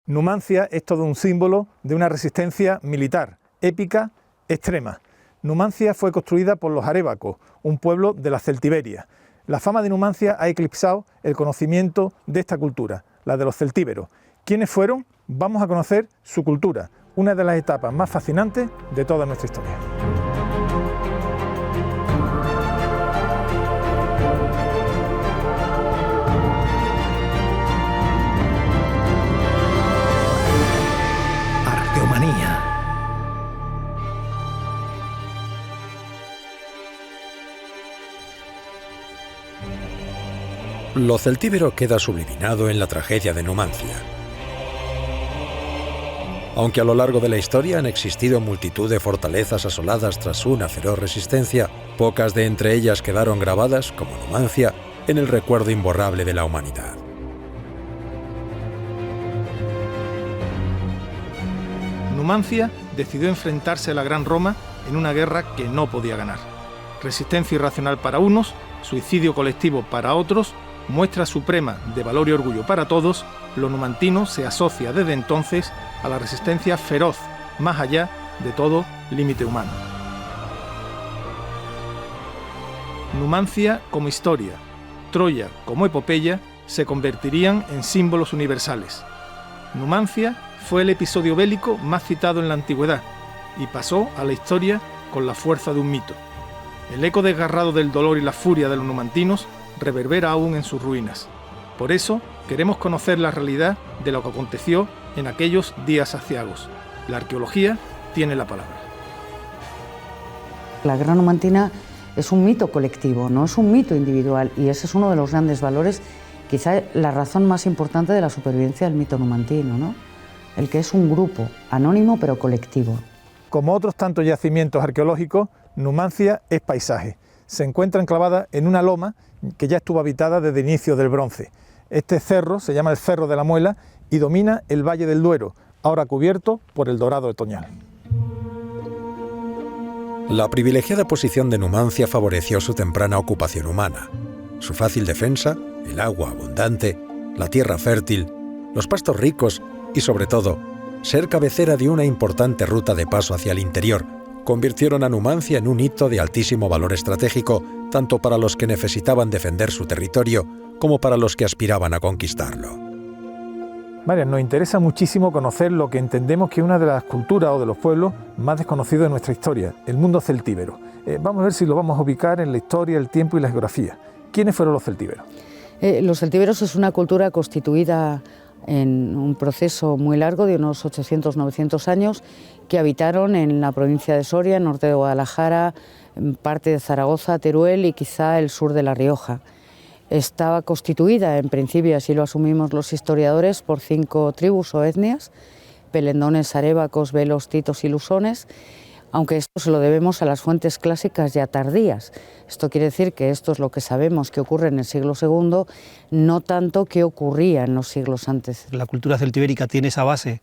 Numancia es todo un símbolo de una resistencia militar, épica, extrema. Numancia fue construida por los arébacos, un pueblo de la Celtiberia. La fama de Numancia ha eclipsado el conocimiento de esta cultura, la de los celtíberos. ¿Quiénes fueron? Vamos a conocer su cultura, una de las etapas más fascinantes de toda nuestra historia. Arqueomanía. Lo celtíbero queda subliminado en la tragedia de Numancia. Aunque a lo largo de la historia han existido multitud de fortalezas asoladas tras una feroz resistencia, pocas de entre ellas quedaron grabadas, como Numancia, en el recuerdo imborrable de la humanidad. Numancia decidió enfrentarse a la Gran Roma en una guerra que no podía ganar. Resistencia irracional para unos, suicidio colectivo para otros, muestra suprema de valor y orgullo para todos, lo numantino se asocia desde entonces a la resistencia feroz, más allá de todo límite humano. Numancia como historia, Troya como epopeya, se convertirían en símbolos universales. Numancia fue el episodio bélico más citado en la antigüedad y pasó a la historia con la fuerza de un mito. El eco desgarrado del dolor y la furia de los numantinos reverbera aún en sus ruinas. Por eso queremos conocer la realidad de lo que aconteció en aquellos días aciagos. La arqueología tiene la palabra. La guerra numantina es un mito colectivo, no es un mito individual, y ese es uno de los grandes valores, quizá la razón más importante de la supervivencia del mito numantino, ¿no? El que es un grupo anónimo pero colectivo. Como otros tantos yacimientos arqueológicos, Numancia es paisaje. Se encuentra enclavada en una loma que ya estuvo habitada desde inicios del bronce. Este cerro se llama el Cerro de la Muela y domina el Valle del Duero, ahora cubierto por el Dorado otoñal. La privilegiada posición de Numancia favoreció su temprana ocupación humana. Su fácil defensa, el agua abundante, la tierra fértil, los pastos ricos y, sobre todo, ser cabecera de una importante ruta de paso hacia el interior, convirtieron a Numancia en un hito de altísimo valor estratégico, tanto para los que necesitaban defender su territorio como para los que aspiraban a conquistarlo. María, nos interesa muchísimo conocer lo que entendemos que es una de las culturas o de los pueblos más desconocidos de nuestra historia, el mundo celtíbero. Vamos a ver si lo vamos a ubicar en la historia, el tiempo y la geografía. ¿Quiénes fueron los celtíberos? Los celtíberos es una cultura constituida en un proceso muy largo de unos 800-900 años, que habitaron en la provincia de Soria, en norte de Guadalajara, parte de Zaragoza, Teruel y quizá el sur de La Rioja. Estaba constituida, en principio, así lo asumimos los historiadores, por 5 tribus o etnias: pelendones, arébacos, velos, titos y lusones, aunque esto se lo debemos a las fuentes clásicas ya tardías. Esto quiere decir que esto es lo que sabemos que ocurre en el siglo II, no tanto que ocurría en los siglos antes. La cultura celtibérica tiene esa base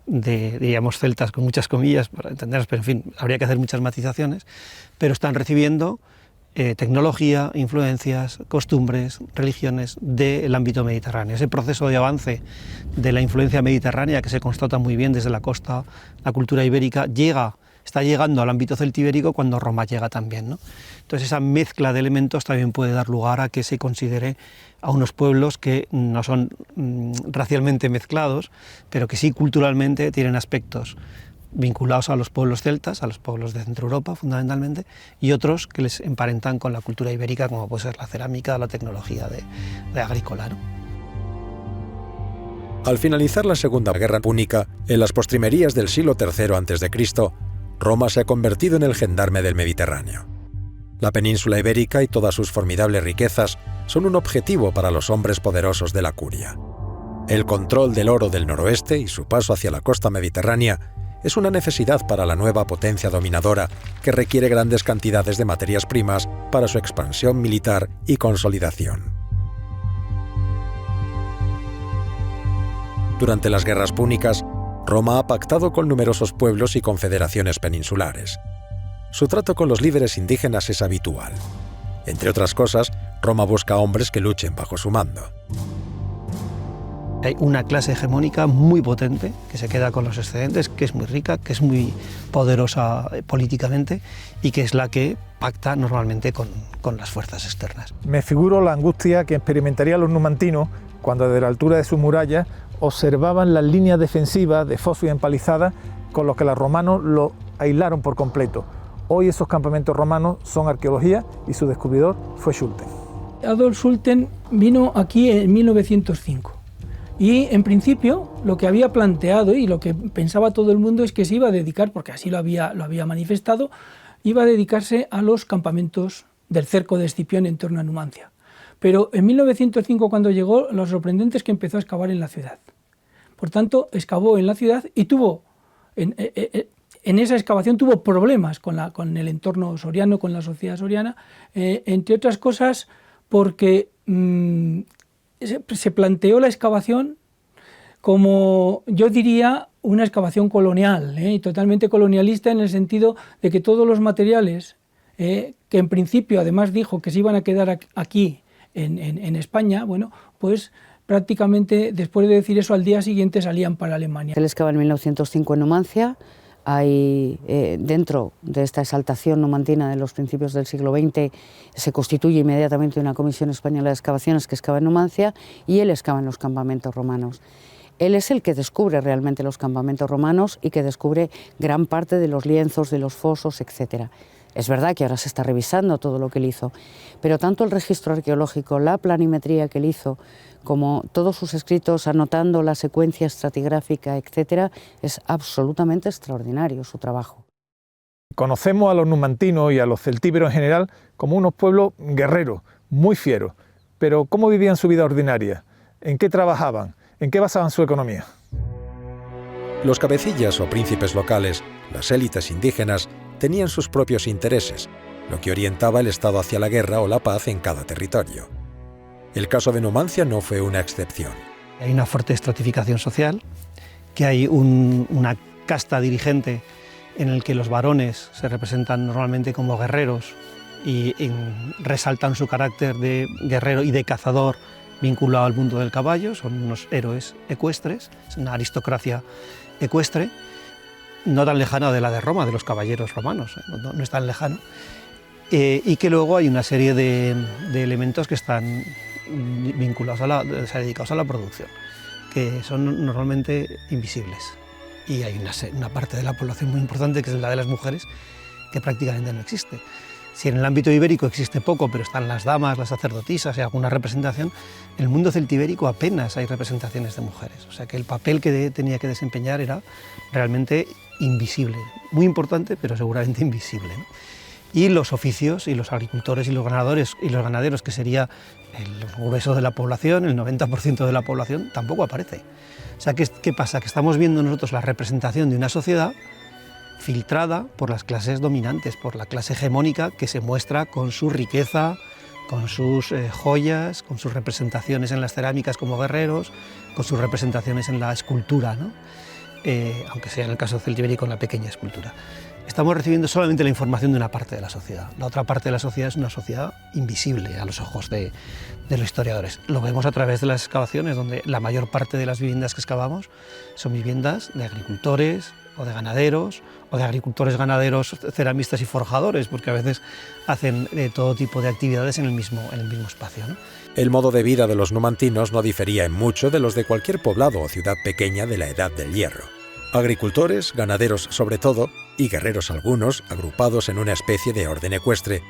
de, diríamos, celtas con muchas comillas, para entenderlas, pero en fin, habría que hacer muchas matizaciones, pero están recibiendo tecnología, influencias, costumbres, religiones del ámbito mediterráneo. Ese proceso de avance de la influencia mediterránea, que se constata muy bien desde la costa, la cultura ibérica, está llegando al ámbito celtibérico cuando Roma llega también, ¿no? Entonces esa mezcla de elementos también puede dar lugar a que se considere a unos pueblos que no son racialmente mezclados, pero que sí culturalmente tienen aspectos vinculados a los pueblos celtas, a los pueblos de Centro Europa fundamentalmente, y otros que les emparentan con la cultura ibérica, como puede ser la cerámica, la tecnología de agrícola, ¿no? Al finalizar la Segunda Guerra Púnica, en las postrimerías del siglo III a.C., Roma se ha convertido en el gendarme del Mediterráneo. La península ibérica y todas sus formidables riquezas son un objetivo para los hombres poderosos de la curia. El control del oro del noroeste y su paso hacia la costa mediterránea es una necesidad para la nueva potencia dominadora que requiere grandes cantidades de materias primas para su expansión militar y consolidación. Durante las guerras púnicas, Roma ha pactado con numerosos pueblos y confederaciones peninsulares. Su trato con los líderes indígenas es habitual. Entre otras cosas, Roma busca hombres que luchen bajo su mando. Hay una clase hegemónica muy potente que se queda con los excedentes, que es muy rica, que es muy poderosa políticamente y que es la que pacta normalmente con las fuerzas externas. Me figuro la angustia que experimentarían los numantinos cuando desde la altura de sus murallas observaban las líneas defensivas de fosos y empalizadas con los que los romanos lo aislaron por completo. Hoy esos campamentos romanos son arqueología y su descubridor fue Schulten. Adolf Schulten vino aquí en 1905 y en principio lo que había planteado y lo que pensaba todo el mundo es que se iba a dedicar, porque así lo había manifestado, iba a dedicarse a los campamentos del cerco de Escipión en torno a Numancia. Pero en 1905 cuando llegó, lo sorprendente es que empezó a excavar en la ciudad. Por tanto, excavó en la ciudad y tuvo, en esa excavación tuvo problemas con el entorno soriano, con la sociedad soriana, entre otras cosas porque se planteó la excavación como, yo diría, una excavación colonial, y totalmente colonialista en el sentido de que todos los materiales, que en principio además dijo que se iban a quedar aquí en España, bueno, pues prácticamente después de decir eso al día siguiente salían para Alemania. Él excava en 1905 en Numancia. Hay, dentro de esta exaltación numantina de los principios del siglo XX, se constituye inmediatamente una comisión española de excavaciones que excava en Numancia y él excava en los campamentos romanos. Él es el que descubre realmente los campamentos romanos y que descubre gran parte de los lienzos, de los fosos, etc. Es verdad que ahora se está revisando todo lo que él hizo, pero tanto el registro arqueológico, la planimetría que él hizo, como todos sus escritos anotando la secuencia estratigráfica, etc., es absolutamente extraordinario su trabajo. Conocemos a los numantinos y a los celtíberos en general como unos pueblos guerreros, muy fieros, pero ¿cómo vivían su vida ordinaria? ¿En qué trabajaban? ¿En qué basaban su economía? Los cabecillas o príncipes locales, las élites indígenas, tenían sus propios intereses, lo que orientaba el Estado hacia la guerra o la paz en cada territorio. El caso de Numancia no fue una excepción. Hay una fuerte estratificación social, que hay una casta dirigente en el que los varones se representan normalmente como guerreros y resaltan su carácter de guerrero y de cazador vinculado al mundo del caballo, son unos héroes ecuestres, es una aristocracia ecuestre, no tan lejana de la de Roma, de los caballeros romanos, no es tan lejano, y que luego hay una serie de elementos que están vinculados dedicados a la producción, que son normalmente invisibles. Y hay una parte de la población muy importante, que es la de las mujeres, que prácticamente no existe. Si en el ámbito ibérico existe poco, pero están las damas, las sacerdotisas y alguna representación, en el mundo celtibérico apenas hay representaciones de mujeres. O sea que el papel que tenía que desempeñar era realmente invisible, muy importante, pero seguramente invisible, ¿no? Y los oficios y los agricultores y los ganaderos, que sería el grueso de la población, el 90% de la población, tampoco aparece. O sea, ¿qué pasa? Que estamos viendo nosotros la representación de una sociedad filtrada por las clases dominantes, por la clase hegemónica que se muestra con su riqueza, con sus joyas, con sus representaciones en las cerámicas como guerreros, con sus representaciones en la escultura, ¿no? Aunque sea en el caso celtibérico en la pequeña escultura. Estamos recibiendo solamente la información de una parte de la sociedad. La otra parte de la sociedad es una sociedad invisible a los ojos de los historiadores. Lo vemos a través de las excavaciones, donde la mayor parte de las viviendas que excavamos son viviendas de agricultores o de ganaderos, o de agricultores, ganaderos, ceramistas y forjadores, porque a veces hacen todo tipo de actividades en el mismo espacio, ¿no? El modo de vida de los numantinos no difería en mucho de los de cualquier poblado o ciudad pequeña de la Edad del Hierro. Agricultores, ganaderos sobre todo, y guerreros algunos, agrupados en una especie de orden ecuestre,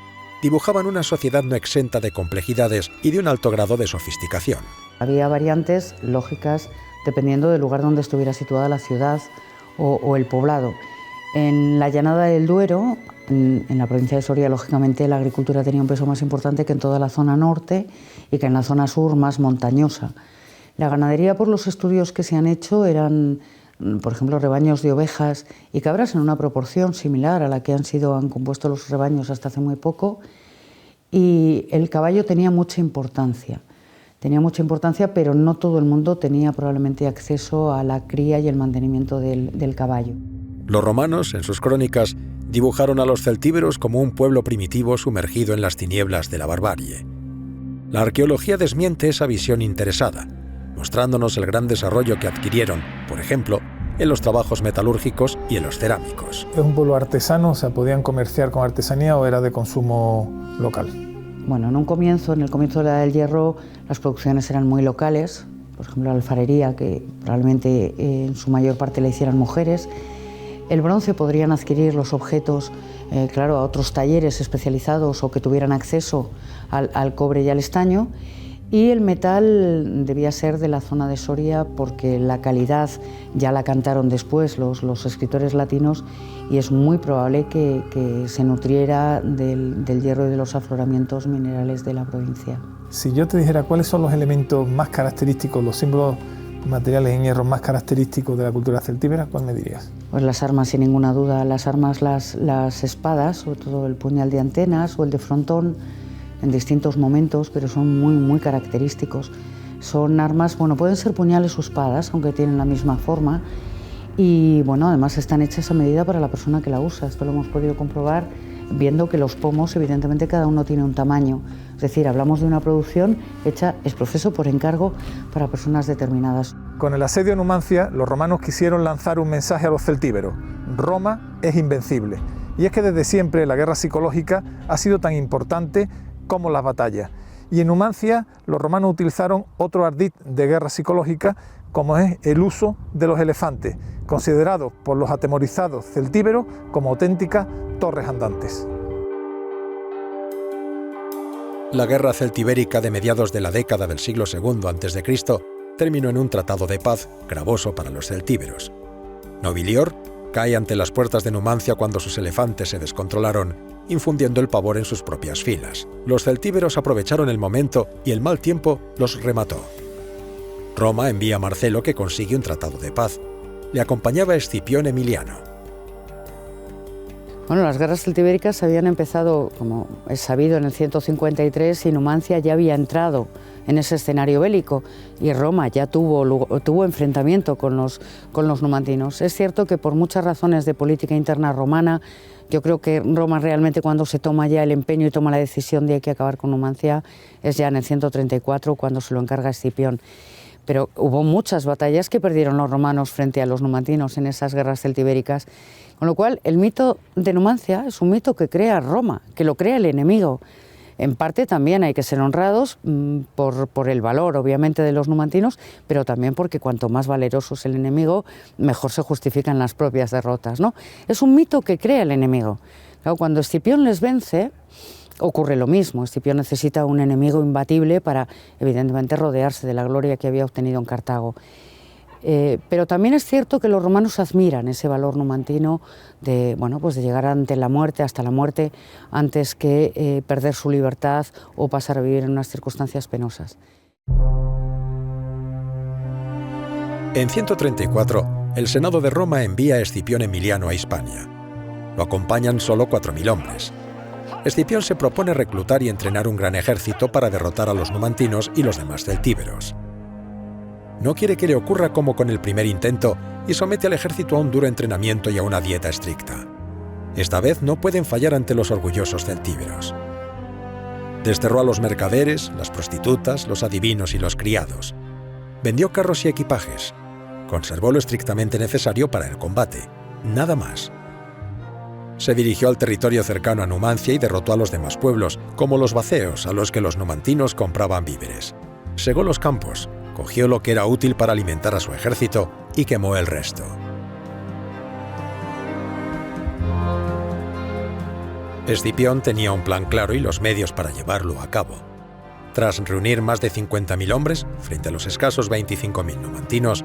dibujaban una sociedad no exenta de complejidades y de un alto grado de sofisticación. Había variantes lógicas dependiendo del lugar donde estuviera situada la ciudad o el poblado. En la llanada del Duero, en la provincia de Soria, lógicamente la agricultura tenía un peso más importante que en toda la zona norte y que en la zona sur más montañosa. La ganadería, por los estudios que se han hecho, eran, por ejemplo, rebaños de ovejas y cabras en una proporción similar a la que han compuesto los rebaños hasta hace muy poco, y el caballo tenía mucha importancia, pero no todo el mundo tenía probablemente acceso a la cría y el mantenimiento del caballo. Los romanos, en sus crónicas, dibujaron a los celtíberos como un pueblo primitivo sumergido en las tinieblas de la barbarie. La arqueología desmiente esa visión interesada. mostrándonos el gran desarrollo que adquirieron, por ejemplo, en los trabajos metalúrgicos y en los cerámicos. ¿Es un pueblo artesano? O sea, ¿podían comerciar con artesanía o era de consumo local? Bueno, en el comienzo de la Edad del Hierro, las producciones eran muy locales. Por ejemplo, la alfarería, que probablemente en su mayor parte la hicieran mujeres. El bronce podrían adquirir los objetos, claro, a otros talleres especializados o que tuvieran acceso al cobre y al estaño. Y el metal debía ser de la zona de Soria porque la calidad ya la cantaron después los escritores latinos y es muy probable que se nutriera del hierro y de los afloramientos minerales de la provincia. Si yo te dijera cuáles son los elementos más característicos, los símbolos materiales en hierro más característicos de la cultura celtíbera, ¿cuál me dirías? Pues las armas, sin ninguna duda. Las armas, las espadas, sobre todo el puñal de antenas o el de frontón, en distintos momentos, pero son muy característicos. Son armas, bueno, pueden ser puñales o espadas, aunque tienen la misma forma, y bueno, además están hechas a medida para la persona que la usa. Esto lo hemos podido comprobar viendo que los pomos, evidentemente, cada uno tiene un tamaño. Es decir, hablamos de una producción hecha ex professo por encargo para personas determinadas. Con el asedio de Numancia, los romanos quisieron lanzar un mensaje a los celtíberos: Roma es invencible. Y es que desde siempre la guerra psicológica ha sido tan importante como las batallas. Y en Numancia los romanos utilizaron otro ardid de guerra psicológica, como es el uso de los elefantes, considerados por los atemorizados celtíberos como auténticas torres andantes. La guerra celtibérica de mediados de la década del siglo II a.C. terminó en un tratado de paz gravoso para los celtíberos. Nobilior cae ante las puertas de Numancia cuando sus elefantes se descontrolaron, infundiendo el pavor en sus propias filas. Los celtíberos aprovecharon el momento y el mal tiempo los remató. Roma envía a Marcelo, que consigue un tratado de paz. Le acompañaba Escipión Emiliano. Bueno, las guerras celtibéricas habían empezado, como es sabido, en el 153 y Numancia ya había entrado en ese escenario bélico y Roma ya tuvo enfrentamiento con los numantinos. Es cierto que por muchas razones de política interna romana, yo creo que Roma realmente, cuando se toma ya el empeño y toma la decisión de hay que acabar con Numancia, es ya en el 134 cuando se lo encarga Escipión. Pero hubo muchas batallas que perdieron los romanos frente a los numantinos en esas guerras celtibéricas, con lo cual el mito de Numancia es un mito que crea Roma, que lo crea el enemigo. En parte también hay que ser honrados por el valor, obviamente, de los numantinos, pero también porque cuanto más valeroso es el enemigo, mejor se justifican las propias derrotas, ¿no? Es un mito que crea el enemigo. Claro, cuando Escipión les vence, ocurre lo mismo. Escipión necesita un enemigo imbatible para, evidentemente, rodearse de la gloria que había obtenido en Cartago. Pero también es cierto que los romanos admiran ese valor numantino de llegar ante la muerte, hasta la muerte, antes que perder su libertad o pasar a vivir en unas circunstancias penosas. En 134, el Senado de Roma envía a Escipión Emiliano a Hispania. Lo acompañan solo 4.000 hombres. Escipión se propone reclutar y entrenar un gran ejército para derrotar a los numantinos y los demás celtíberos. No quiere que le ocurra como con el primer intento y somete al ejército a un duro entrenamiento y a una dieta estricta. Esta vez no pueden fallar ante los orgullosos celtíberos. Desterró a los mercaderes, las prostitutas, los adivinos y los criados. Vendió carros y equipajes. Conservó lo estrictamente necesario para el combate. Nada más. Se dirigió al territorio cercano a Numancia y derrotó a los demás pueblos, como los vaceos, a los que los numantinos compraban víveres. Segó los campos, cogió lo que era útil para alimentar a su ejército y quemó el resto. Escipión tenía un plan claro y los medios para llevarlo a cabo. Tras reunir más de 50.000 hombres frente a los escasos 25.000 numantinos,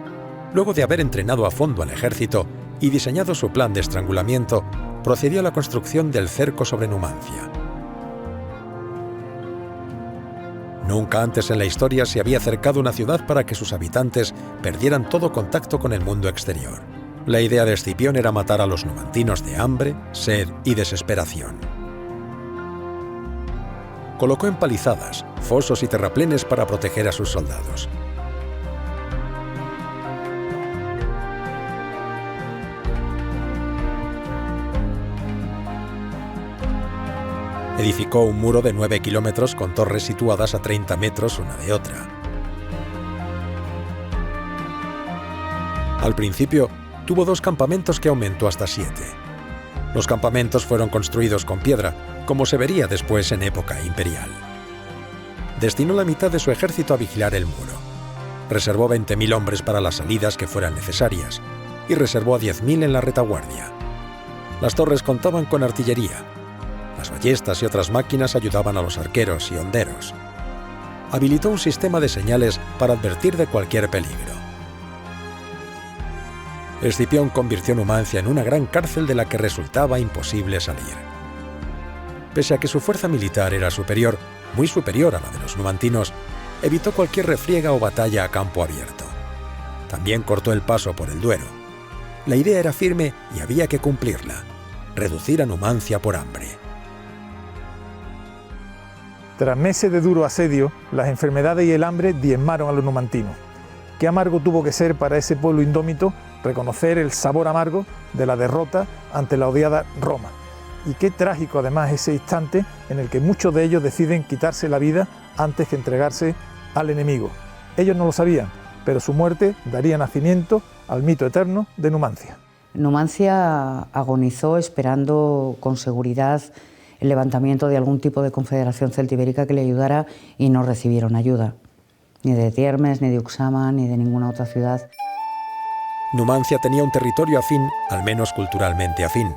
luego de haber entrenado a fondo al ejército y diseñado su plan de estrangulamiento, procedió a la construcción del cerco sobre Numancia. Nunca antes en la historia se había cercado una ciudad para que sus habitantes perdieran todo contacto con el mundo exterior. La idea de Escipión era matar a los numantinos de hambre, sed y desesperación. Colocó empalizadas, fosos y terraplenes para proteger a sus soldados. Edificó un muro de 9 kilómetros con torres situadas a 30 metros una de otra. Al principio, tuvo 2 campamentos que aumentó hasta 7. Los campamentos fueron construidos con piedra, como se vería después en época imperial. Destinó la mitad de su ejército a vigilar el muro. Reservó 20.000 hombres para las salidas que fueran necesarias y reservó a 10.000 en la retaguardia. Las torres contaban con artillería. Las ballestas y otras máquinas ayudaban a los arqueros y honderos. Habilitó un sistema de señales para advertir de cualquier peligro. Escipión convirtió Numancia en una gran cárcel de la que resultaba imposible salir. Pese a que su fuerza militar era superior, muy superior a la de los numantinos, evitó cualquier refriega o batalla a campo abierto. También cortó el paso por el Duero. La idea era firme y había que cumplirla: reducir a Numancia por hambre. Tras meses de duro asedio, las enfermedades y el hambre diezmaron a los numantinos. Qué amargo tuvo que ser para ese pueblo indómito reconocer el sabor amargo de la derrota ante la odiada Roma. Y qué trágico además ese instante en el que muchos de ellos deciden quitarse la vida antes que entregarse al enemigo. Ellos no lo sabían, pero su muerte daría nacimiento al mito eterno de Numancia. Numancia agonizó esperando con seguridad el levantamiento de algún tipo de confederación celtibérica que le ayudara, y no recibieron ayuda, ni de Tiermes, ni de Uxama, ni de ninguna otra ciudad. Numancia tenía un territorio afín, al menos culturalmente afín.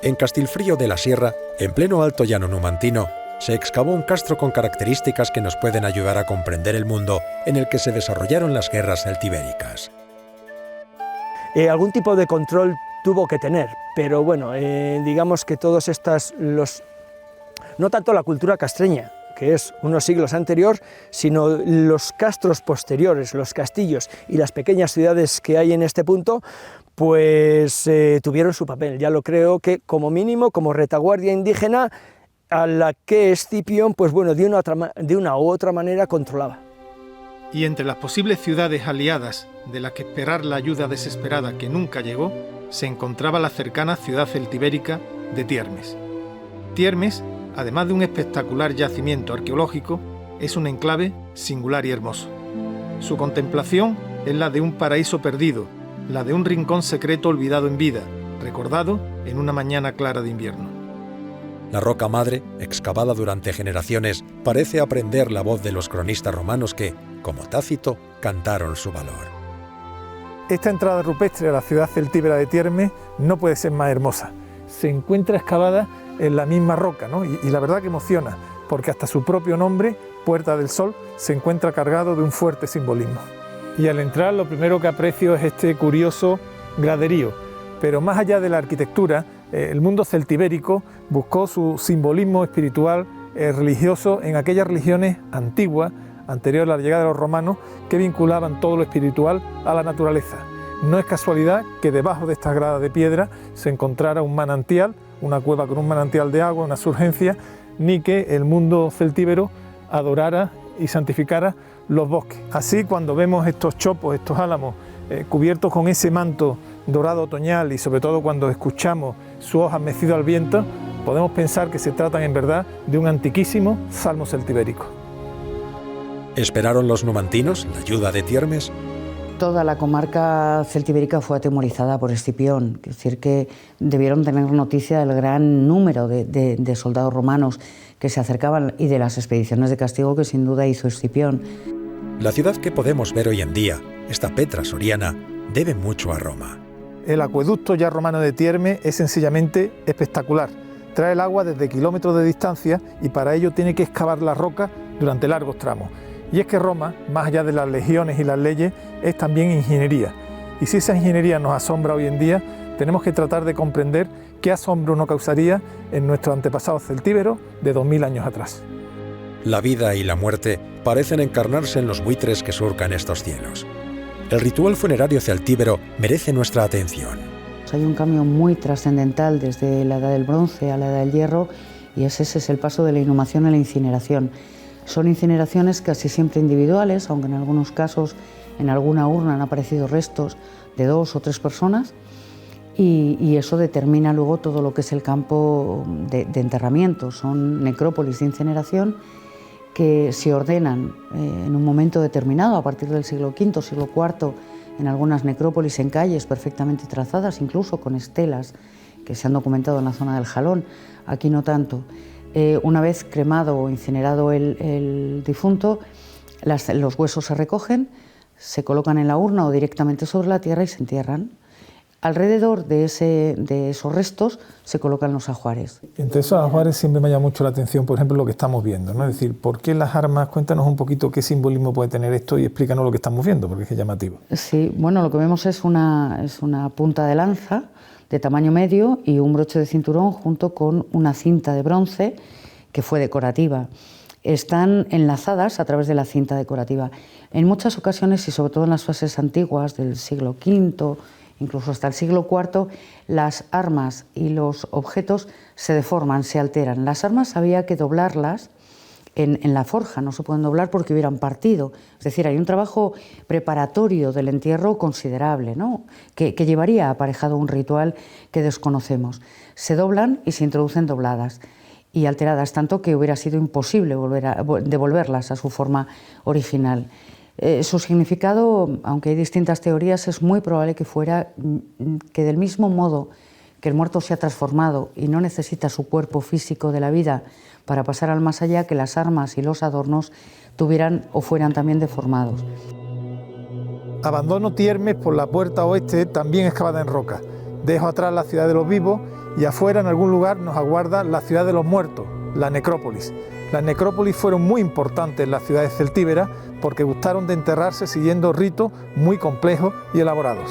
En Castilfrío de la Sierra, en pleno alto llano numantino, se excavó un castro con características que nos pueden ayudar a comprender el mundo en el que se desarrollaron las guerras celtibéricas. Algún tipo de control tuvo que tener, pero bueno, digamos que todos estas, no tanto la cultura castreña, que es unos siglos anterior, sino los castros posteriores, los castillos y las pequeñas ciudades que hay en este punto, pues tuvieron su papel. Ya lo creo que como mínimo, como retaguardia indígena, a la que Escipión, pues bueno, de una u otra manera controlaba. Y entre las posibles ciudades aliadas de las que esperar la ayuda desesperada que nunca llegó, se encontraba la cercana ciudad celtibérica de Tiermes. Tiermes, además de un espectacular yacimiento arqueológico, es un enclave singular y hermoso. Su contemplación es la de un paraíso perdido, la de un rincón secreto olvidado en vida, recordado en una mañana clara de invierno. La roca madre, excavada durante generaciones, parece aprender la voz de los cronistas romanos que, como Tácito, cantaron su valor. Esta entrada rupestre a la ciudad celtíbera de Tiermes no puede ser más hermosa. Se encuentra excavada en la misma roca, ¿no? Y la verdad que emociona, porque hasta su propio nombre, Puerta del Sol, se encuentra cargado de un fuerte simbolismo. Y al entrar lo primero que aprecio es este curioso graderío, pero más allá de la arquitectura, el mundo celtibérico buscó su simbolismo espiritual, religioso, en aquellas religiones antiguas, anterior a la llegada de los romanos, que vinculaban todo lo espiritual a la naturaleza. No es casualidad que debajo de estas gradas de piedra se encontrara un manantial, una cueva con un manantial de agua, una surgencia, ni que el mundo celtíbero adorara y santificara los bosques. Así, cuando vemos estos chopos, estos álamos, cubiertos con ese manto dorado otoñal, y sobre todo cuando escuchamos sus hojas mecidas al viento, podemos pensar que se tratan en verdad de un antiquísimo salmo celtibérico. ¿Esperaron los numantinos la ayuda de Tiermes? Toda la comarca celtibérica fue atemorizada por Escipión, es decir, que debieron tener noticia del gran número de soldados romanos que se acercaban y de las expediciones de castigo que sin duda hizo Escipión. La ciudad que podemos ver hoy en día, esta Petra soriana, debe mucho a Roma. El acueducto ya romano de Tiermes es sencillamente espectacular. Trae el agua desde kilómetros de distancia y para ello tiene que excavar la roca durante largos tramos. Y es que Roma, más allá de las legiones y las leyes, es también ingeniería. Y si esa ingeniería nos asombra hoy en día, tenemos que tratar de comprender qué asombro no causaría en nuestros antepasados celtíberos de 2000 años atrás. La vida y la muerte parecen encarnarse en los buitres que surcan estos cielos. El ritual funerario celtíbero merece nuestra atención. Hay un cambio muy trascendental desde la Edad del Bronce a la Edad del Hierro, y ese es el paso de la inhumación a la incineración. Son incineraciones casi siempre individuales, aunque en algunos casos en alguna urna han aparecido restos de 2 o 3 personas, y eso determina luego todo lo que es el campo de enterramiento. Son necrópolis de incineración que se ordenan en un momento determinado, a partir del siglo V, siglo IV en algunas necrópolis, en calles perfectamente trazadas, incluso con estelas que se han documentado en la zona del Jalón, aquí no tanto. Una vez cremado o incinerado el difunto, los huesos se recogen, se colocan en la urna o directamente sobre la tierra y se entierran. Alrededor de esos restos se colocan los ajuares. Entre esos ajuares siempre me llama mucho la atención, por ejemplo, lo que estamos viendo, ¿no? Es decir, ¿por qué las armas? Cuéntanos un poquito qué simbolismo puede tener esto y explícanos lo que estamos viendo, porque es llamativo. Sí, bueno, lo que vemos es una punta de lanza de tamaño medio y un broche de cinturón junto con una cinta de bronce que fue decorativa. Están enlazadas a través de la cinta decorativa. En muchas ocasiones, y sobre todo en las fases antiguas del siglo V, incluso hasta el siglo IV, las armas y los objetos se deforman, se alteran. Las armas había que doblarlas en la forja, no se pueden doblar porque hubieran partido. Es decir, hay un trabajo preparatorio del entierro considerable, ¿no? que llevaría aparejado un ritual que desconocemos. Se doblan y se introducen dobladas y alteradas, tanto que hubiera sido imposible devolverlas a su forma original. Su significado, aunque hay distintas teorías, es muy probable que fuera que del mismo modo que el muerto se ha transformado y no necesita su cuerpo físico de la vida para pasar al más allá, que las armas y los adornos tuvieran o fueran también deformados. Abandono Tiermes por la puerta oeste, también excavada en roca. Dejo atrás la ciudad de los vivos y afuera en algún lugar nos aguarda la ciudad de los muertos, la necrópolis. Las necrópolis fueron muy importantes en las ciudades celtíberas porque gustaron de enterrarse siguiendo ritos muy complejos y elaborados.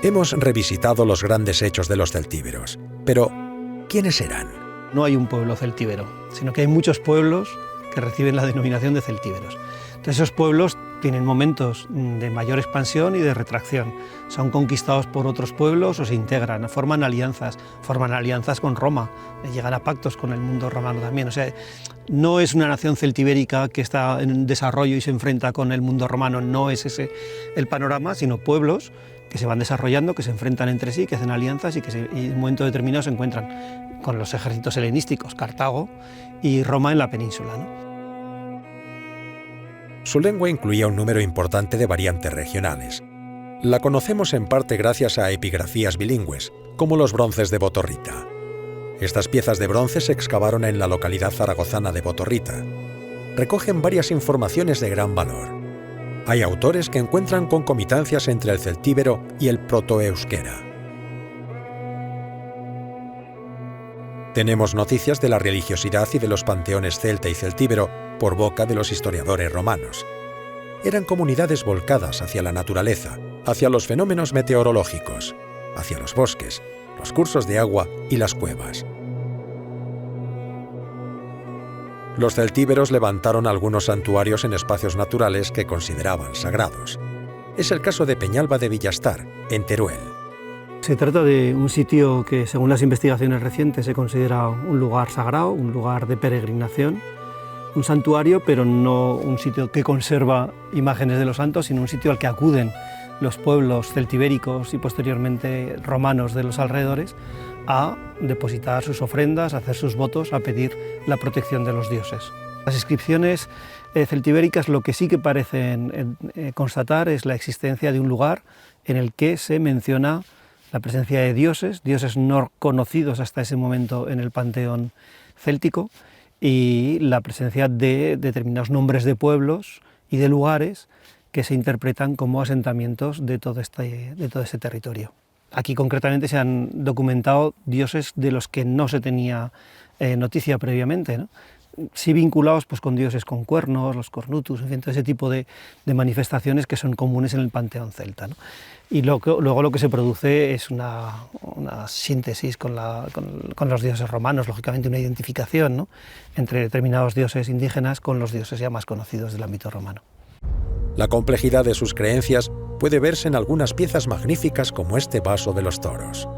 Hemos revisitado los grandes hechos de los celtíberos, pero ¿quiénes eran? No hay un pueblo celtíbero, sino que hay muchos pueblos que reciben la denominación de celtíberos. Entonces, esos pueblos tienen momentos de mayor expansión y de retracción. Son conquistados por otros pueblos o se integran, forman alianzas con Roma, llegan a pactos con el mundo romano también. O sea, no es una nación celtibérica que está en desarrollo y se enfrenta con el mundo romano, no es ese el panorama, sino pueblos que se van desarrollando, que se enfrentan entre sí, que hacen alianzas y que en un momento determinado se encuentran con los ejércitos helenísticos, Cartago y Roma en la península, ¿no? Su lengua incluía un número importante de variantes regionales. La conocemos en parte gracias a epigrafías bilingües, como los bronces de Botorrita. Estas piezas de bronce se excavaron en la localidad zaragozana de Botorrita. Recogen varias informaciones de gran valor. Hay autores que encuentran concomitancias entre el celtíbero y el protoeuskera. Tenemos noticias de la religiosidad y de los panteones celta y celtíbero por boca de los historiadores romanos. Eran comunidades volcadas hacia la naturaleza, hacia los fenómenos meteorológicos, hacia los bosques, los cursos de agua y las cuevas. Los celtíberos levantaron algunos santuarios en espacios naturales que consideraban sagrados. Es el caso de Peñalba de Villastar, en Teruel. Se trata de un sitio que, según las investigaciones recientes, se considera un lugar sagrado, un lugar de peregrinación, un santuario, pero no un sitio que conserva imágenes de los santos, sino un sitio al que acuden los pueblos celtibéricos y posteriormente romanos de los alrededores a depositar sus ofrendas, a hacer sus votos, a pedir la protección de los dioses. Las inscripciones celtibéricas lo que sí que parecen constatar es la existencia de un lugar en el que se menciona la presencia de dioses no conocidos hasta ese momento en el panteón céltico, y la presencia de determinados nombres de pueblos y de lugares que se interpretan como asentamientos de todo ese territorio. Aquí concretamente se han documentado dioses de los que no se tenía noticia previamente, ¿no? Sí vinculados pues, con dioses con cuernos, los cornutus, en fin, todo ese tipo de manifestaciones que son comunes en el panteón celta, ¿no? Y luego lo que se produce es una síntesis con los dioses romanos, lógicamente una identificación, ¿no?, entre determinados dioses indígenas con los dioses ya más conocidos del ámbito romano. La complejidad de sus creencias puede verse en algunas piezas magníficas como este vaso de los toros.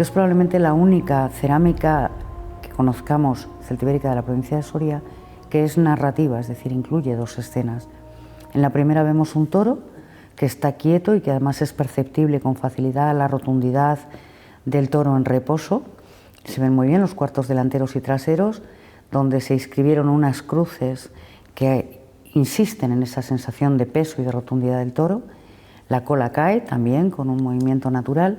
Es probablemente la única cerámica que conozcamos celtibérica de la provincia de Soria que es narrativa, es decir, incluye dos escenas. En la primera vemos un toro que está quieto y que además es perceptible con facilidad la rotundidad del toro en reposo. Se ven muy bien los cuartos delanteros y traseros, donde se inscribieron unas cruces que insisten en esa sensación de peso y de rotundidad del toro. La cola cae también con un movimiento natural.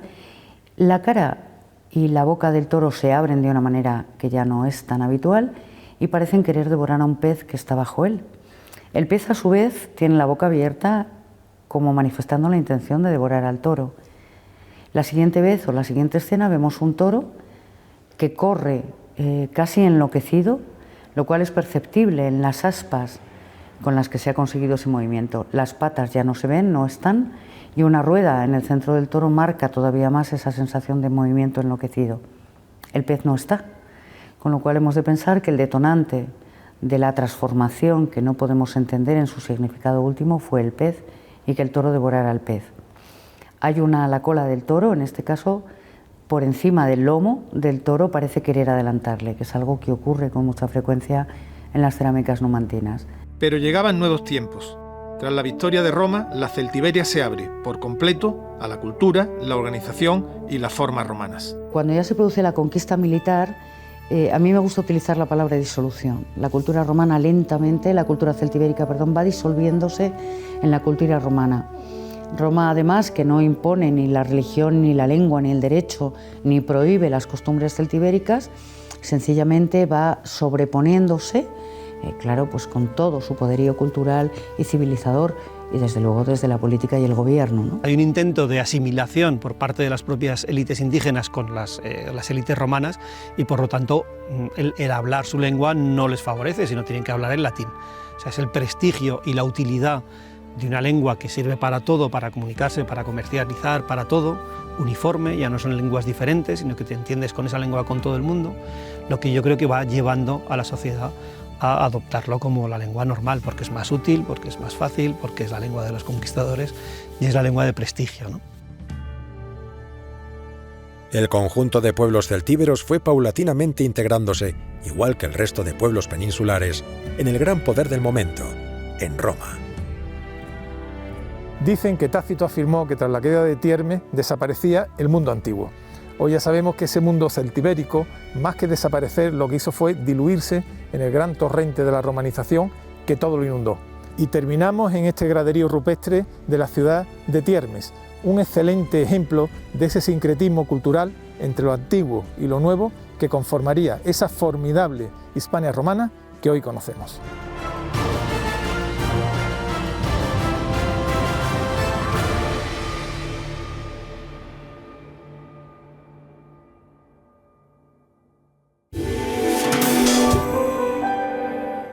La cara y la boca del toro se abren de una manera que ya no es tan habitual y parecen querer devorar a un pez que está bajo él. El pez, a su vez, tiene la boca abierta como manifestando la intención de devorar al toro. La siguiente vez o la siguiente escena vemos un toro que corre casi enloquecido, lo cual es perceptible en las aspas con las que se ha conseguido ese movimiento. Las patas ya no se ven, no están, y una rueda en el centro del toro marca todavía más esa sensación de movimiento enloquecido. El pez no está, con lo cual hemos de pensar que el detonante de la transformación que no podemos entender en su significado último fue el pez y que el toro devorara al pez. Hay la cola del toro, en este caso, por encima del lomo del toro parece querer adelantarle, que es algo que ocurre con mucha frecuencia en las cerámicas numantinas. Pero llegaban nuevos tiempos. Tras la victoria de Roma, la Celtiberia se abre por completo a la cultura, la organización y las formas romanas. Cuando ya se produce la conquista militar, a mí me gusta utilizar la palabra disolución. La cultura romana lentamente, la cultura celtibérica, va disolviéndose en la cultura romana. Roma, además, que no impone ni la religión, ni la lengua, ni el derecho, ni prohíbe las costumbres celtibéricas, sencillamente va sobreponiéndose, claro, pues con todo su poderío cultural y civilizador, y desde luego desde la política y el gobierno, ¿no? Hay un intento de asimilación por parte de las propias élites indígenas con las élites romanas y por lo tanto el hablar su lengua no les favorece, sino tienen que hablar en latín. O sea, es el prestigio y la utilidad de una lengua que sirve para todo, para comunicarse, para comercializar, para todo, uniforme, ya no son lenguas diferentes, sino que te entiendes con esa lengua con todo el mundo, lo que yo creo que va llevando a la sociedad a adoptarlo como la lengua normal, porque es más útil, porque es más fácil, porque es la lengua de los conquistadores y es la lengua de prestigio, ¿no? El conjunto de pueblos celtíberos fue paulatinamente integrándose, igual que el resto de pueblos peninsulares, en el gran poder del momento, en Roma. Dicen que Tácito afirmó que tras la caída de Tiermes desaparecía el mundo antiguo. Hoy ya sabemos que ese mundo celtibérico, más que desaparecer, lo que hizo fue diluirse en el gran torrente de la romanización que todo lo inundó. Y terminamos en este graderío rupestre de la ciudad de Tiermes, un excelente ejemplo de ese sincretismo cultural entre lo antiguo y lo nuevo que conformaría esa formidable Hispania romana que hoy conocemos.